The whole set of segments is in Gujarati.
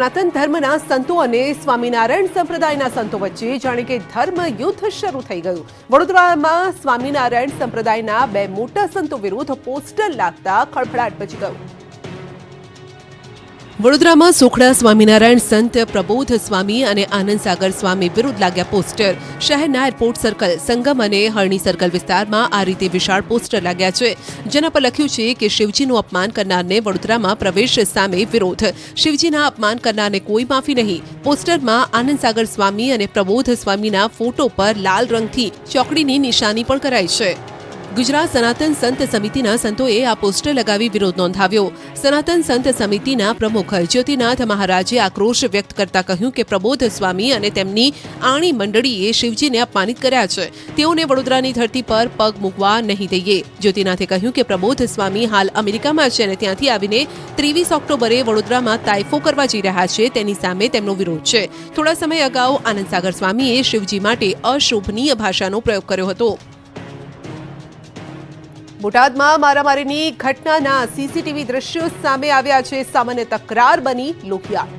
સનાતન ધર્મના સંતો અને સ્વામિનારાયણ સંપ્રદાયના સંતો વચ્ચે જાણે કે ધર્મ યુદ્ધ શરૂ થઈ ગયું। વડોદરામાં સ્વામિનારાયણ સંપ્રદાયના બે મોટા સંતો વિરુદ્ધ પોસ્ટર લાગતા ખળભળાટ મચી ગયો। વડોદરામાં સોખડા સ્વામિનારાયણ સંત પ્રબોધ સ્વામી અને આનંદ સાગર સ્વામી વિરુદ્ધ લાગ્યા પોસ્ટર। શહેરના એરપોર્ટ સર્કલ, સંગમ અને હરણી સર્કલ વિસ્તારમાં આ રીતે વિશાળ પોસ્ટર લાગ્યા છે, જેના પર લખ્યું છે કે શિવજીનું અપમાન કરનારને વડોદરામાં પ્રવેશ સામે વિરોધ, શિવજીના અપમાન કરનારને કોઈ માફી નહીં। પોસ્ટરમાં આનંદ સાગર સ્વામી અને પ્રબોધ સ્વામીના ફોટો પર લાલ રંગથી ચોકડીની નિશાની પણ કરાઈ છે। ગુજરાત સનાતન સંત સમિતિના સંતોએ આ પોસ્ટર લગાવી વિરોધ નોંધાવ્યો। સનાતન સંત સમિતિના પ્રમુખ જ્યોતિનાથ મહારાજે આક્રોશ વ્યક્ત કરતા કહ્યું કે પ્રબોધ સ્વામી અને તેમની આણી મંડળીએ શિવજીને અપમાનિત કર્યા છે, તેઓને વડોદરાની ધરતી પર પગ મૂકવા નહીં દઈએ। જ્યોતિનાથે કહ્યું કે પ્રબોધ સ્વામી હાલ અમેરિકામાં છે અને ત્યાંથી આવીને 23 ઓક્ટોબરે વડોદરામાં તાઇફો કરવા જઈ રહ્યા છે, તેની સામે તેમનો વિરોધ છે। થોડા સમય અગાઉ આનંદ સાગર સ્વામીએ શિવજી માટે અશોભનીય ભાષાનો પ્રયોગ કર્યો હતો। બોટાદમાં મારામારીની ઘટનાના સીસીટીવી દ્રશ્યો સામે આવ્યા છે। સામાન્ય તકરાર બની લોહિયાળ।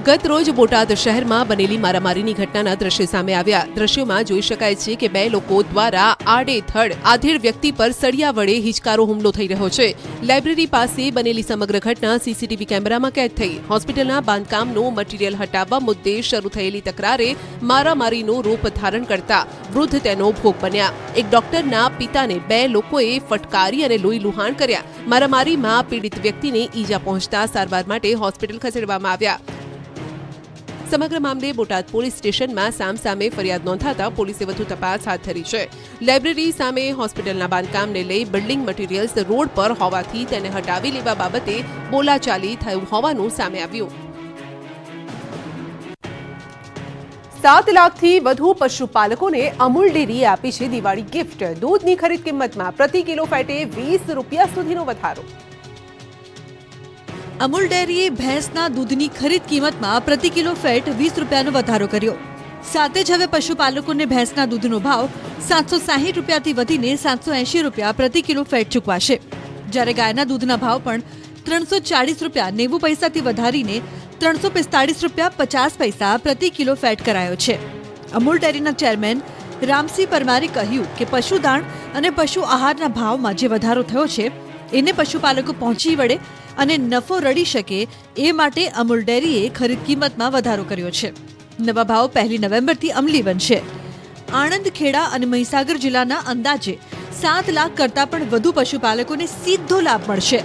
ગત રોજ બોટાદ શહેરમાં બનેલી મારામારીની ઘટનાના દ્રશ્યો સામે આવ્યા। દ્રશ્યોમાં જોઈ શકાય છે કે બે લોકો દ્વારા આડેધડ આધેડ વ્યક્તિ પર સળિયા વડે હિચકારો હુમલો થઈ રહ્યો છે। લાઇબ્રેરી પાસે બનેલી સમગ્ર ઘટના સીસીટીવી કેમેરામાં કેદ થઈ। હોસ્પિટલના બાંધકામનું મટીરીયલ હટાવવા મુદ્દે શરૂ થયેલી તકરારે મારામારીનું રૂપ ધારણ કરતા વૃદ્ધ તેનો ભોગ બન્યા। એક ડોક્ટરના પિતાને બે લોકોએ ફટકારી અને લોહી લુહાણ કર્યા। મારામારીમાં પીડિત વ્યક્તિને ઈજા પહોંચતા સારવાર માટે હોસ્પિટલ ખસેડવામાં આવ્યા। સમગ્ર મામલે બોટાદ પોલીસ સ્ટેશનમાં સામસામે ફરિયાદ નોંધાતા પોલીસે વધુ તપાસ હાથ ધરી છે। લાઇબ્રેરી સામે હોસ્પિટલના બાંધકામને લઈ બિલ્ડિંગ મટીરીયલ્સ રોડ પર હોવાથી તેને હટાવી લેવા બાબતે બોલાચાલી થયું હોવાનું સામે આવ્યું। 7 લાખથી વધુ પશુપાલકોને અમૂલ ડેરીએ આપી છે દિવાળી ગિફ્ટ। દૂધની ખરીદ કિંમતમાં પ્રતિ કિલો ફેટે 20 રૂપિયા સુધીનો વધારો। અમૂલ ડેરીએ ભેંસના દૂધની ખરીદ કિંમતમાં પ્રતિ કિલો ફેટ 20 રૂપિયાનો વધારો કર્યો। સાથે જ હવે પશુપાલકોને ભેંસના દૂધનો ભાવ 760 રૂપિયાથી વધીને 780 રૂપિયા પ્રતિ કિલો ફેટ ચૂકવાશે, જ્યારે ગાયના દૂધના ભાવ પણ 340 રૂપિયા 90 પૈસાથી વધારીને 345 રૂપિયા 50 પૈસા પ્રતિ કિલો ફેટ કરાયો છે। અમૂલ ડેરીના ચેરમેન રામસિંહ પરમારે કહ્યું કે પશુદાણ અને પશુ આહારના ભાવમાં જે વધારો થયો છે એને પશુપાલકો પહોંચી વળે અને નફો રળી શકે એ માટે અમૂલ ડેરીએ ખરીદ કિંમતમાં વધારો કર્યો છે। નવા ભાવ 1 નવેમ્બરથી અમલી બનશે। આણંદ, ખેડા અને મહીસાગર જિલ્લાના અંદાજે 7 લાખ કરતાં પણ વધુ પશુપાલકોને સીધો લાભ મળશે।